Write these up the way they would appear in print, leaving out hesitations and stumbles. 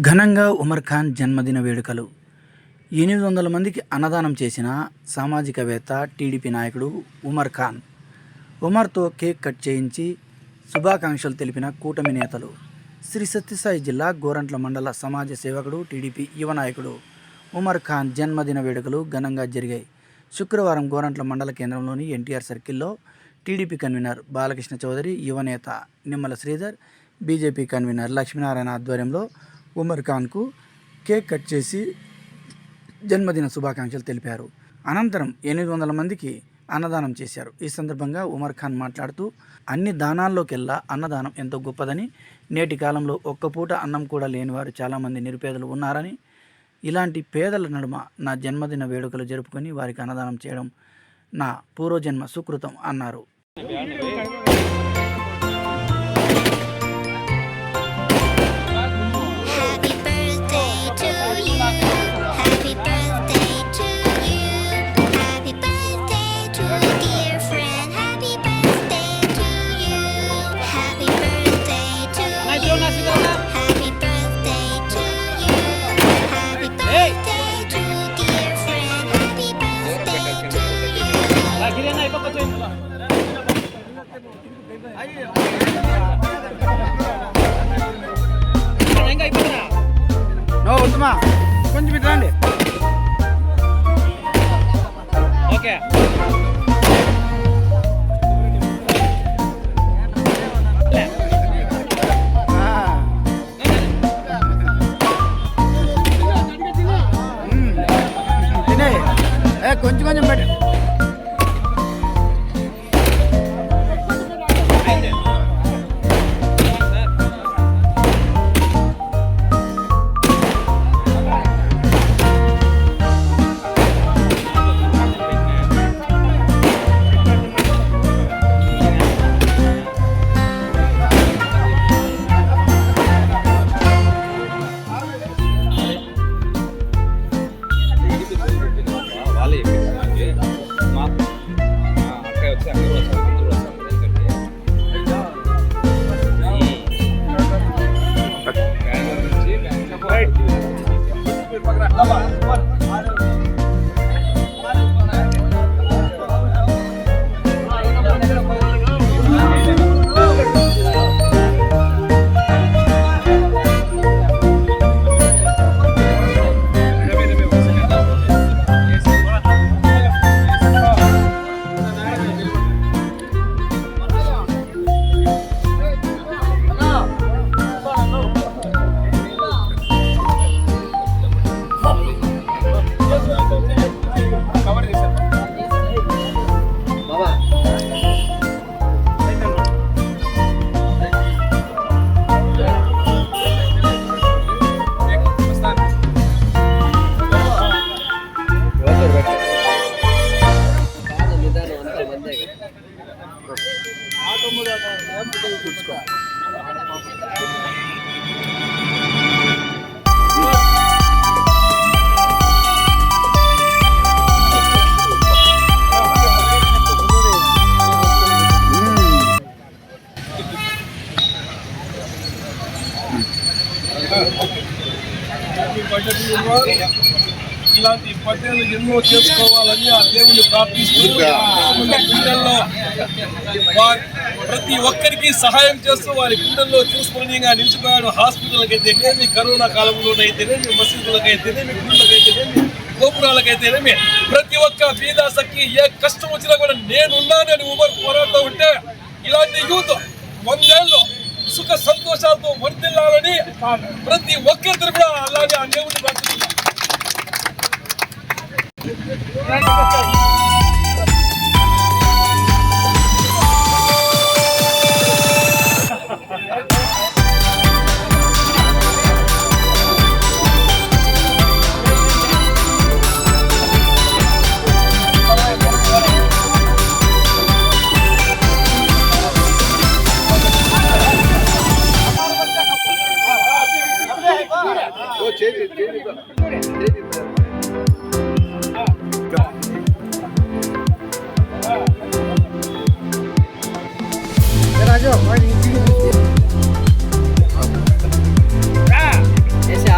ఘనంగా ఉమర్ ఖాన్ జన్మదిన వేడుకలు. 800 మందికి అన్నదానం చేసిన సామాజికవేత్త, టీడీపీ నాయకుడు ఉమర్ ఖాన్. ఉమర్తో కేక్ కట్ చేయించి శుభాకాంక్షలు తెలిపిన కూటమి నేతలు. శ్రీ సత్యసాయి జిల్లా గోరంట్ల మండల సమాజ సేవకుడు, టీడీపీ యువ నాయకుడు ఉమర్ ఖాన్ జన్మదిన వేడుకలు ఘనంగా జరిగాయి. శుక్రవారం గోరంట్ల మండల కేంద్రంలోని ఎన్టీఆర్ సర్కిల్లో టీడీపీ కన్వీనర్ బాలకృష్ణ చౌదరి, యువనేత నిమ్మల శ్రీధర్, బీజేపీ కన్వీనర్ లక్ష్మీనారాయణ ఆధ్వర్యంలో ఉమర్ ఖాన్కు కేక్ కట్ చేసి జన్మదిన శుభాకాంక్షలు తెలిపారు. అనంతరం 800 మందికి అన్నదానం చేశారు. ఈ సందర్భంగా ఉమర్ ఖాన్ మాట్లాడుతూ, అన్ని దానాల్లోకెల్లా అన్నదానం ఎంతో గొప్పదని, నేటి కాలంలో ఒక్కపూట అన్నం కూడా లేనివారు చాలామంది నిరుపేదలు ఉన్నారని, ఇలాంటి పేదల నడుమ నా జన్మదిన వేడుకలు జరుపుకొని వారికి అన్నదానం చేయడం నా పూర్వజన్మ సుకృతం అన్నారు. వద్దుమా, కొంచెం ఇటు రండి. ఓకే, తినే కొంచెం కొంచెం పెట్టు. ఇలాంటి పట్టణాలు ఎన్నో చేసుకోవాలని ఆ దేవుని ప్రార్థిస్తూ గుండెల్లో ప్రతి ఒక్కరికి సహాయం చేస్తూ వారి గుండెల్లో చూసుకునిగా నిలిచిపోయాడు. హాస్పిటల్కి అయితేనేమి, కరోనా కాలంలోనైతేనేమి, మసీదులకైతేనేమి, గుళ్ళకైతేనేమి, గోపురాలకైతేనేమి, ప్రతి ఒక్క బీదాసకి ఏ కష్టం వచ్చినా కూడా నేనున్నానని ఉమర్ పోరాడుతూ ఉంటే, ఇలాంటి యూత్ 100 ఏళ్ళు సుఖ సంతోషాలతో వర్ధిల్లాలని ప్రతి ఒక్కరితో కూడా అలాగే ఆ దేవుడిని ప్రార్థిస్తున్నాం. Rajo, mau di sini. Ese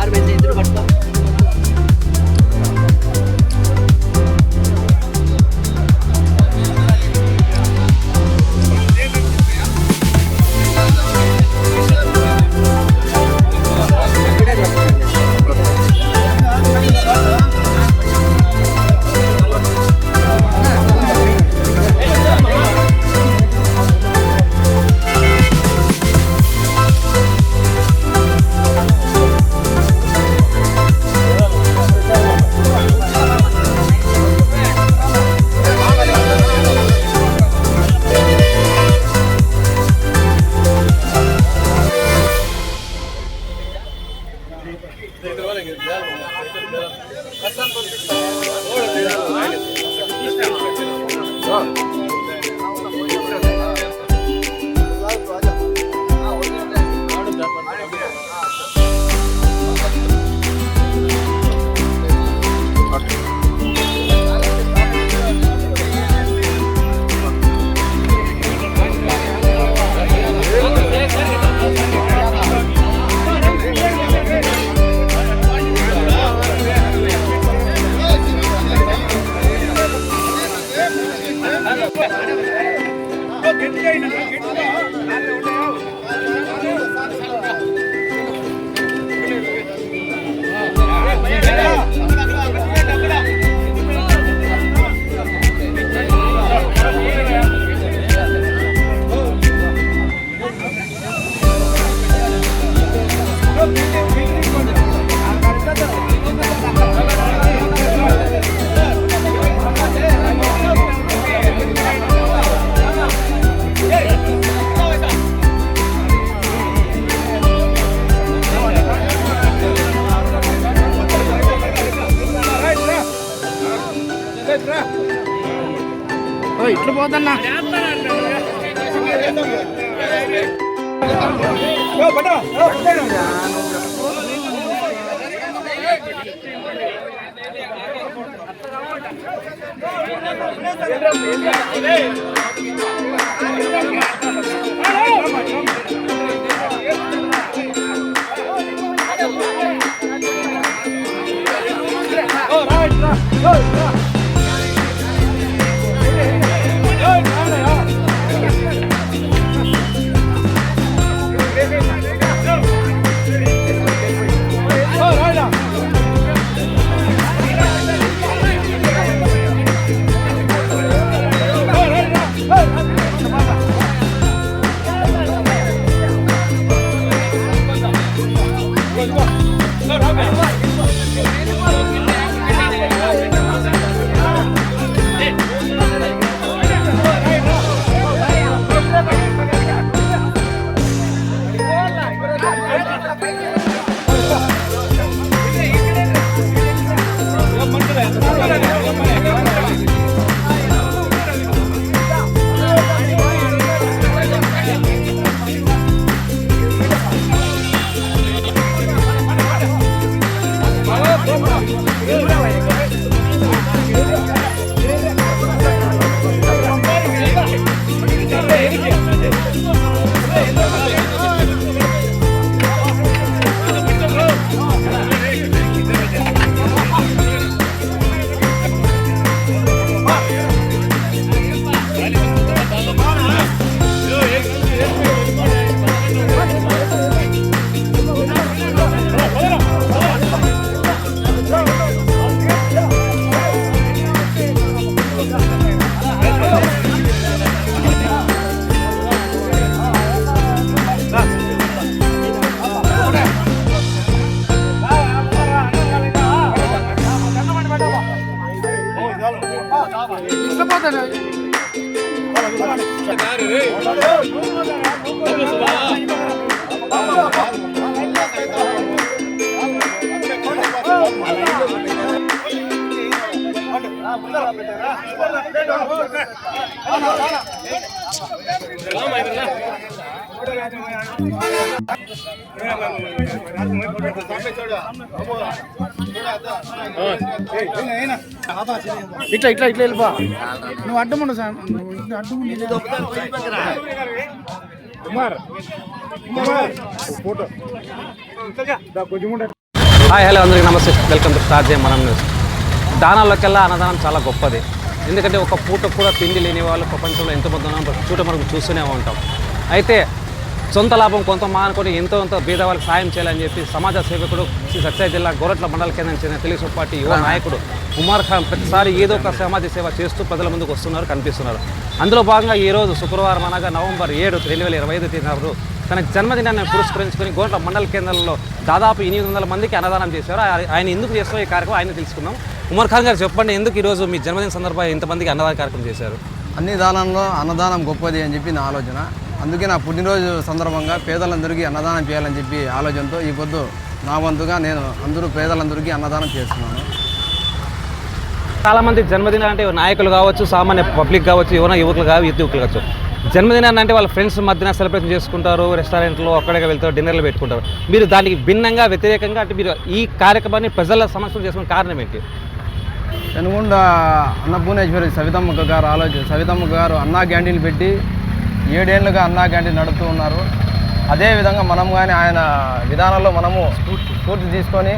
ఇట్లా పోతన్నా ఇట్లా ఇట్లా ఇట్లా వెళ్ళిపో. నువ్వు అడ్డముండు సార్, హాయ్ హలో అందరికీ నమస్తే, వెల్కమ్ టు స్టార్ జే మనం న్యూస్. దానాల్లోకెల్లా అన్నదానం చాలా గొప్పది. ఎందుకంటే ఒక పూట కూడా తిండి లేని వాళ్ళు ప్రపంచంలో ఎంతమంది ఉన్నారో చూడ మనం చూస్తూనే ఉంటాం. అయితే సొంత లాభం కొంత మానుకొని ఎంతో బీద వాళ్ళకి సాయం చేయాలని చెప్పి సమాజ సేవకుడు శ్రీ సత్యసాయి జిల్లా గోరట్ల మండల కేంద్రం చెందిన తెలుగుదేశం పార్టీ యువ నాయకుడు ఉమర్ ఖాన్ ప్రతిసారి ఏదో ఒక సమాజ సేవ చేస్తూ ప్రజల ముందుకు వస్తున్నారు, కనిపిస్తున్నారు. అందులో భాగంగా ఈరోజు శుక్రవారం అనగా నవంబర్ 7, 2025 తేదీ తన జన్మదినాన్ని పురస్కరించుకొని గోరట్ల మండల కేంద్రంలో దాదాపు 800 మందికి అన్నదానం చేశారు. ఆయన ఎందుకు చేస్తారో ఈ కార్యక్రమం ఆయన తెలుసుకుందాం. ఉమర్ ఖాన్ గారు చెప్పండి, ఎందుకు ఈరోజు మీ జన్మదిన సందర్భంగా ఇంతమందికి అన్నదాన కార్యక్రమం చేశారు? అన్ని దానంలో అన్నదానం గొప్పది అని చెప్పి నా ఆలోచన. అందుకే నా పుట్టినరోజు సందర్భంగా పేదలందరికీ అన్నదానం చేయాలని చెప్పి ఆలోచనతో ఈ పొద్దు నా వంతుగా నేను పేదలందరికీ అన్నదానం చేస్తున్నాను. చాలామంది జన్మదినాలు అంటే నాయకులు కావచ్చు, సామాన్య పబ్లిక్ కావచ్చు, యువకులు కావచ్చు, జన్మదినాన్ని అంటే వాళ్ళ ఫ్రెండ్స్ మధ్యన సెలబ్రేషన్ చేసుకుంటారు, రెస్టారెంట్లో అక్కడికి వెళ్తారు, డిన్నర్లు పెట్టుకుంటారు. మీరు దానికి భిన్నంగా వ్యతిరేకంగా అంటే మీరు ఈ కార్యక్రమాన్ని ప్రజల సమస్యలు చేసుకునే కారణం ఏంటి? పెనుగొండ అన్నపూర్ణేశ్వరి సవితమ్మ గారు అన్నా క్యాంటీన్ పెట్టి 7 ఏళ్ళుగా అన్నా క్యాంటీన్ నడుపుతూ ఉన్నారు. అదేవిధంగా మనం కానీ ఆయన విధానంలో మనము స్ఫూర్తి తీసుకొని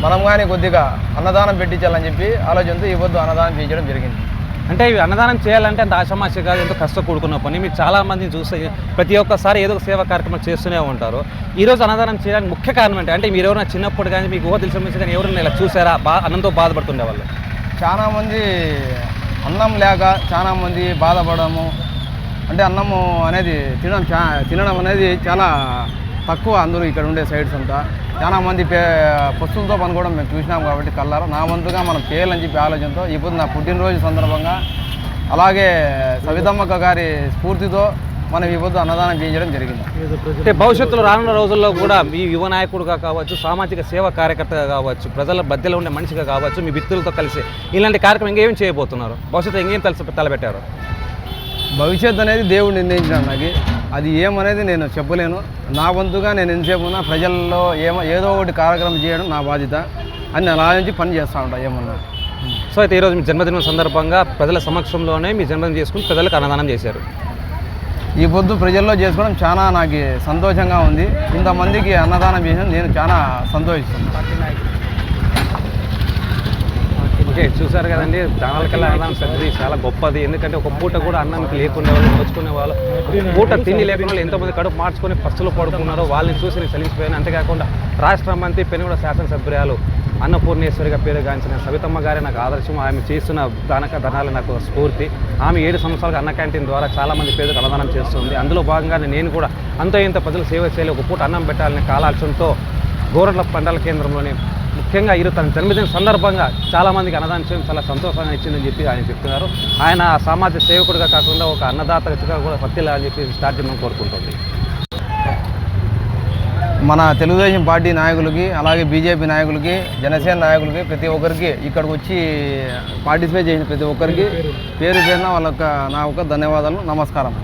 మనం కానీ కొద్దిగా అన్నదానం పెట్టించాలని చెప్పి ఆలోచనతో ఈ పొద్దు అన్నదానం చేయించడం జరిగింది. అంటే ఇవి అన్నదానం చేయాలంటే అంత ఆషామాషి కాదు, ఎంతో కష్టం కూడుకున్న పని. మీరు చాలామందిని చూస్తే ప్రతి ఒక్కసారి ఏదో ఒక సేవా కార్యక్రమాలు చేస్తూనే ఉంటారు. ఈరోజు అన్నదానం చేయడానికి ముఖ్య కారణం అంటే మీరు ఎవరైనా చిన్నప్పుడు కానీ మీకు ఊహ తెలిసిన నుంచి కానీ ఎవరైనా ఇలా చూసారా అన్నంతో బాధపడుతుండే వాళ్ళు? చాలామంది అన్నం లేక చాలామంది బాధపడము, అంటే అన్నము అనేది తినడం అనేది చాలా తక్కువ. అందరూ ఇక్కడ ఉండే సైడ్స్ అంతా చాలామంది పస్తులతో పనుకోవడం మేము చూసినాం కాబట్టి కళ్ళారా. నా వంతుగా మనం చేయాలని చెప్పి ఆలోచనతో ఇప్పుడు నా పుట్టినరోజు సందర్భంగా అలాగే సవితమ్మక్క గారి స్ఫూర్తితో మనం ఈ పొద్దు అన్నదానం చేయించడం జరిగింది. అంటే భవిష్యత్తులో రానున్న రోజుల్లో కూడా మీ యువ నాయకుడుగా కావచ్చు, సామాజిక సేవా కార్యకర్తగా కావచ్చు, ప్రజల మధ్యలో ఉండే మనిషిగా కావచ్చు, మీ మిత్రులతో కలిసి ఇలాంటి కార్యక్రమం ఇంకేం చేయబోతున్నారు? భవిష్యత్తు ఇంకేం తలపెట్టారు? భవిష్యత్తు అనేది దేవుడు నిర్ణయించడం నాకు, అది ఏమనేది నేను చెప్పలేను. నా వంతుగా నేను ఎంతసేపు ఉన్నా ప్రజల్లో ఏదో ఒకటి కార్యక్రమం చేయడం నా బాధ్యత అని అలా నుంచి పని చేస్తూ ఉంటాను ఏమన్నా. సో అయితే ఈరోజు మీ జన్మదినం సందర్భంగా ప్రజల సమక్షంలోనే మీ జన్మదినం చేసుకుని ప్రజలకు అన్నదానం చేశారు. ఈ పొద్దు ప్రజల్లో చేసుకోవడం చాలా నాకు సంతోషంగా ఉంది. ఇంతమందికి అన్నదానం చేసిన నేను చాలా సంతోషిస్తున్నాను. ఓకే, చూసారు కదండి, దానాలకల్లా అన్నం సబ్సిడీ చాలా గొప్పది. ఎందుకంటే ఒక పూట కూడా అన్నంకి లేకునే వాళ్ళు, దోచుకునే వాళ్ళు, పూట తిండి లేకుండా వాళ్ళు ఎంతోమంది కడుపు మార్చుకొని పస్తులు పడుకున్నారో వాళ్ళని చూసి నేను చలించిపోయాను. అంతేకాకుండా రాష్ట్ర మంత్రి పెనుగొండ శాసనసభ్యురాలు అన్నపూర్ణేశ్వరిగా పేరుగాంచిన సవితమ్మ గారే నాకు ఆదర్శం. ఆమె చేస్తున్న దానాలు నాకు స్ఫూర్తి. ఆమె 7 సంవత్సరాలుగా అన్న క్యాంటీన్ ద్వారా చాలామంది పేదలకు అన్నదానం చేస్తుంది. అందులో భాగంగానే నేను కూడా అంతో ఇంత ప్రజలు సేవ చేయాలి, ఒక పూట అన్నం పెట్టాలని కాలాల్సంతో గోరంట్ల మండల కేంద్రంలోని ముఖ్యంగా ఈరోజు తన జన్మదిన సందర్భంగా చాలామందికి అన్నదానం చేయడం చాలా సంతోషంగా ఇచ్చిందని చెప్పి ఆయన చెప్తున్నారు. ఆయన సామాజిక సేవకుడిగా కాకుండా ఒక అన్నదాతగా కూడా వర్తిల్లా అని చెప్పి స్టార్ట్ చేయడం కోరుకుంటుంది. మన తెలుగుదేశం పార్టీ నాయకులకి, అలాగే బీజేపీ నాయకులకి, జనసేన నాయకులకి, ప్రతి ఒక్కరికి ఇక్కడికి వచ్చి పార్టిసిపేట్ చేసిన ప్రతి ఒక్కరికి పేరు పేరున నా ధన్యవాదాలు, నమస్కారం.